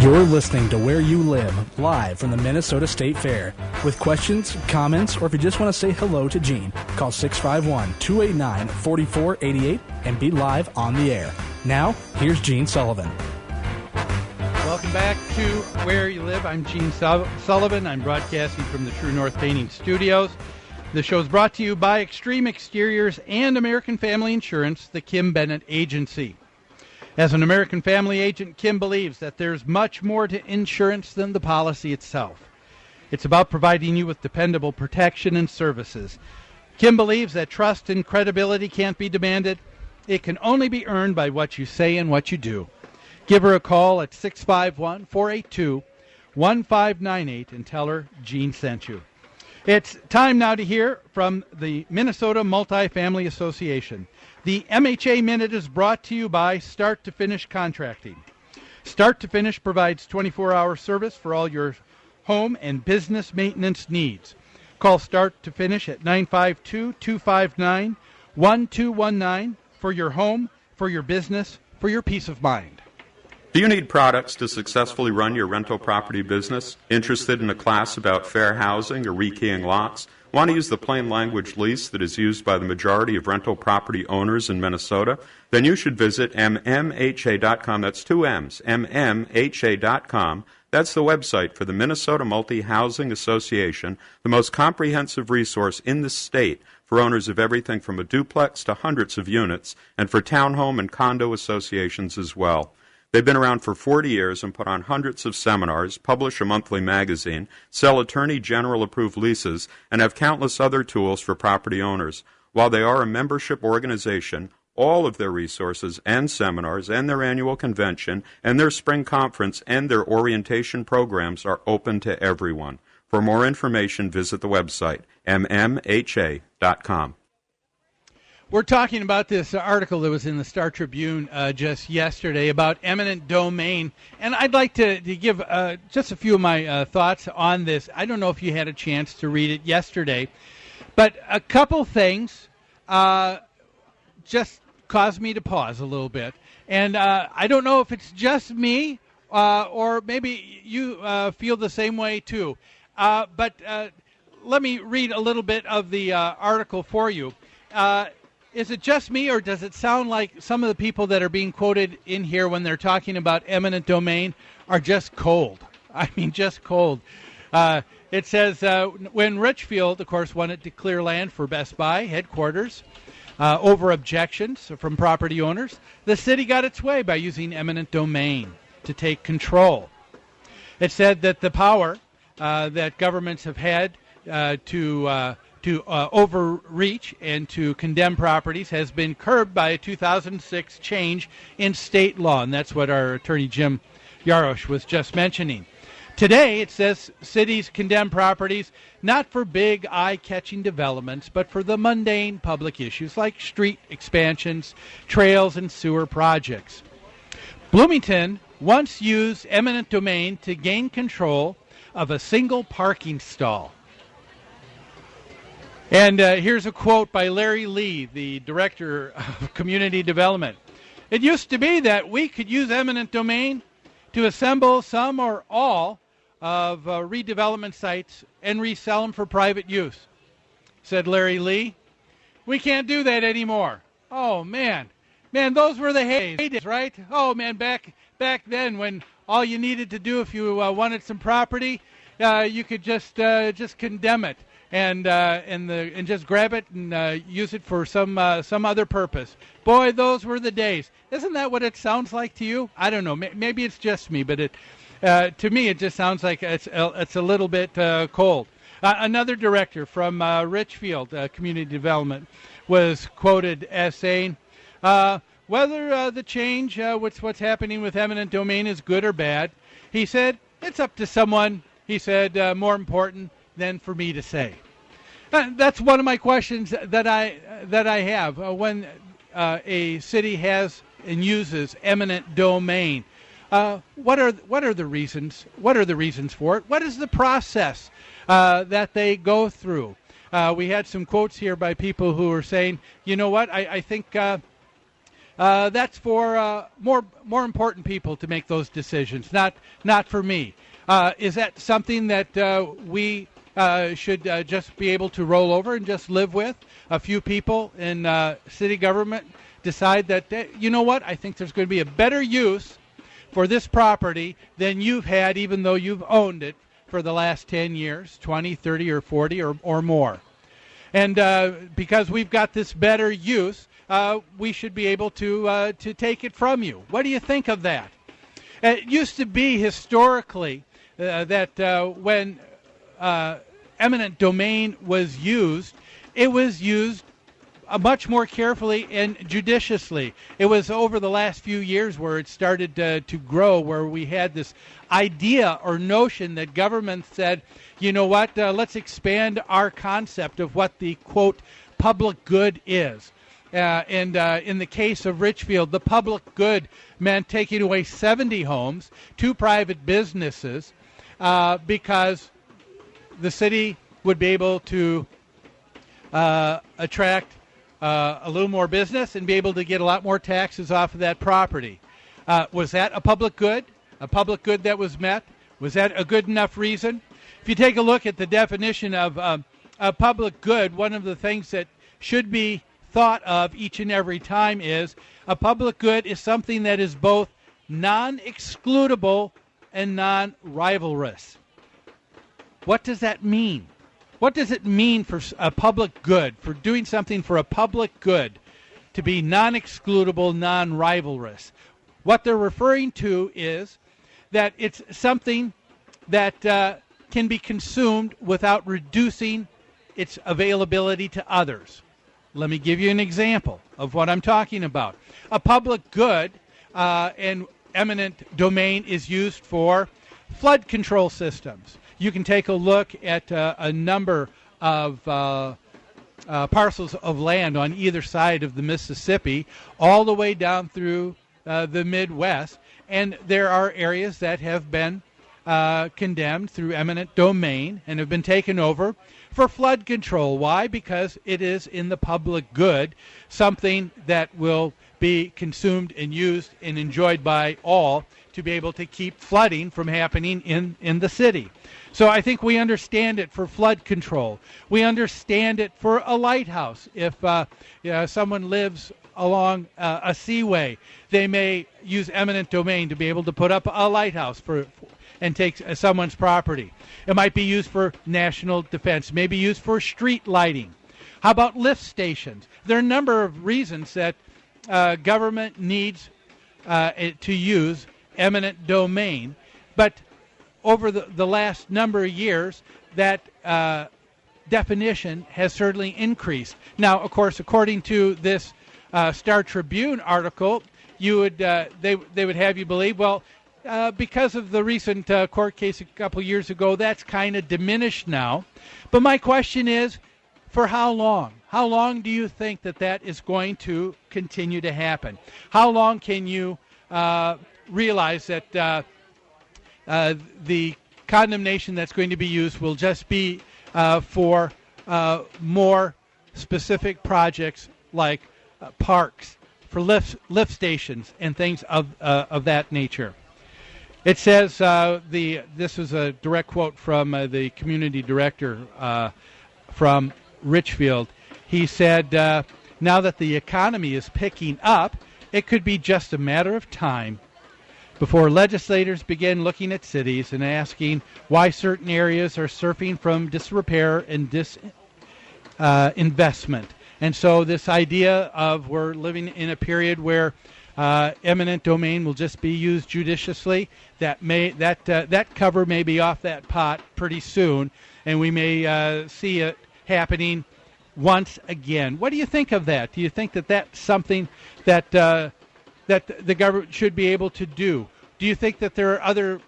You're listening to Where You Live, live from the Minnesota State Fair. With questions, comments, or if you just want to say hello to Gene, call 651-289-4488 and be live on the air. Now, here's Gene Sullivan. Welcome back to Where You Live. I'm Gene Sullivan. I'm broadcasting from the True North Painting Studios. The show is brought to you by Extreme Exteriors and American Family Insurance, the Kim Bennett Agency. As an American Family agent, Kim believes that there's much more to insurance than the policy itself. It's about providing you with dependable protection and services. Kim believes that trust and credibility can't be demanded. It can only be earned by what you say and what you do. Give her a call at 651-482-1598 and tell her Gene sent you. It's time now to hear from the Minnesota Multifamily Association. The MHA Minute is brought to you by Start to Finish Contracting. Start to Finish provides 24-hour service for all your home and business maintenance needs. Call Start to Finish at 952-259-1219 for your home, for your business, for your peace of mind. Do you need products to successfully run your rental property business? Interested in a class about fair housing or rekeying lots? Want to use the plain language lease that is used by the majority of rental property owners in Minnesota? Then you should visit mmha.com. That's two M's, mmha.com. That's the website for the Minnesota Multi-Housing Association, the most comprehensive resource in the state for owners of everything from a duplex to hundreds of units, and for townhome and condo associations as well. They've been around for 40 years and put on hundreds of seminars, publish a monthly magazine, sell Attorney General approved leases, and have countless other tools for property owners. While they are a membership organization, all of their resources and seminars and their annual convention and their spring conference and their orientation programs are open to everyone. For more information, visit the website, mmha.com. We're talking about this article that was in the Star Tribune just yesterday about eminent domain, and I'd like to give just a few of my thoughts on this. I don't know if you had a chance to read it yesterday, but a couple things just caused me to pause a little bit. And I don't know if it's just me or maybe you feel the same way too. But let me read a little bit of the article for you. Is it just me, or does it sound like some of the people that are being quoted in here when they're talking about eminent domain are just cold? I mean, just cold. It says, when Richfield, of course, wanted to clear land for Best Buy headquarters over objections from property owners, the city got its way by using eminent domain to take control. It said that the power that governments have had to overreach and to condemn properties has been curbed by a 2006 change in state law, and that's what our attorney Jim Yarosh was just mentioning. Today, it says cities condemn properties not for big eye-catching developments, but for the mundane public issues like street expansions, trails, and sewer projects. Bloomington once used eminent domain to gain control of a single parking stall. And here's a quote by Larry Lee, the Director of Community Development. It used to be that we could use eminent domain to assemble some or all of redevelopment sites and resell them for private use, said Larry Lee. We can't do that anymore. Oh, man. Man, those were the heydays, right? Oh, man, back then when all you needed to do if you wanted some property, you could just condemn it. And just grab it and use it for some other purpose. Boy, those were the days. Isn't that what it sounds like to you? I don't know. Maybe it's just me, but to me it just sounds like it's a little bit cold. Another director from Richfield Community Development was quoted as saying, whether the change, what's happening with eminent domain is good or bad, he said, it's up to someone, he said, more important than for me to say. That's one of my questions that I have when a city has and uses eminent domain. What are the reasons? What are the reasons for it? What is the process that they go through? We had some quotes here by people who were saying, you know what? I think that's for more important people to make those decisions, not for me. Is that something that we should just be able to roll over and just live with? A few people in city government decide that, you know what, I think there's going to be a better use for this property than you've had, even though you've owned it for the last 10 years, 20, 30, or 40 or more. And because we've got this better use, we should be able to take it from you. What do you think of that? It used to be historically that when eminent domain was used, it was used much more carefully and judiciously. It was over the last few years where it started to grow, where we had this idea or notion that government said, you know what, let's expand our concept of what the, quote, public good is. And in the case of Richfield, the public good meant taking away 70 homes, 2 private businesses, because the city would be able to attract a little more business and be able to get a lot more taxes off of that property. Was that a public good? A public good that was met? Was that a good enough reason? If you take a look at the definition of a public good, one of the things that should be thought of each and every time is a public good is something that is both non-excludable and non-rivalrous. What does that mean? What does it mean for a public good, for doing something for a public good, to be non-excludable, non-rivalrous? What they're referring to is that it's something that can be consumed without reducing its availability to others. Let me give you an example of what I'm talking about. A public good and eminent domain is used for flood control systems. You can take a look at a number of parcels of land on either side of the Mississippi, all the way down through the Midwest, and there are areas that have been condemned through eminent domain and have been taken over for flood control. Why? Because it is in the public good, something that will be consumed and used and enjoyed by all to be able to keep flooding from happening in the city. So I think we understand it for flood control. We understand it for a lighthouse. If someone lives along a seaway, they may use eminent domain to be able to put up a lighthouse and take someone's property. It might be used for national defense, maybe used for street lighting. How about lift stations? There are a number of reasons that government needs to use eminent domain, but over the last number of years, that definition has certainly increased. Now, of course, according to this Star Tribune article, they would have you believe, well, because of the recent court case a couple years ago, that's kind of diminished now. But my question is, for how long? How long do you think that is going to continue to happen? How long can you realize that the condemnation that's going to be used will just be for more specific projects like parks, for lift stations, and things of that nature? It says, this is a direct quote from the community director from Richfield. He said, now that the economy is picking up, it could be just a matter of time before legislators begin looking at cities and asking why certain areas are suffering from disrepair and disinvestment. And so this idea of we're living in a period where eminent domain will just be used judiciously, that cover may be off that pot pretty soon, and we may see it happening once again. What do you think of that? Do you think that that's something that the government should be able to do? Do you think that there are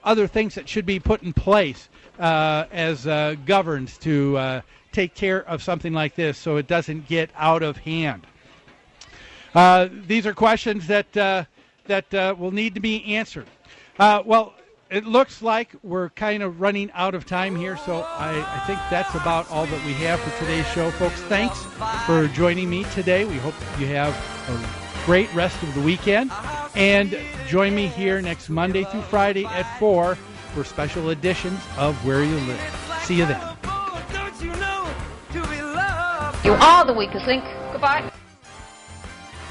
other things that should be put in place as governs to take care of something like this so it doesn't get out of hand? These are questions that will need to be answered. Well, it looks like we're kind of running out of time here, so I think that's about all that we have for today's show. Folks, thanks for joining me today. We hope you have a great rest of the weekend. And join me here next Monday through Friday at 4 for special editions of Where You Live. See you then. You are the weakest link. Goodbye.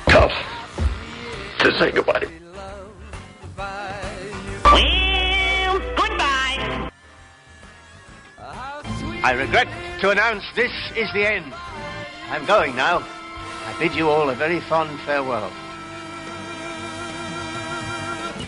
Tough to say goodbye. Well, goodbye. I regret to announce this is the end. I'm going now. I bid you all a very fond farewell.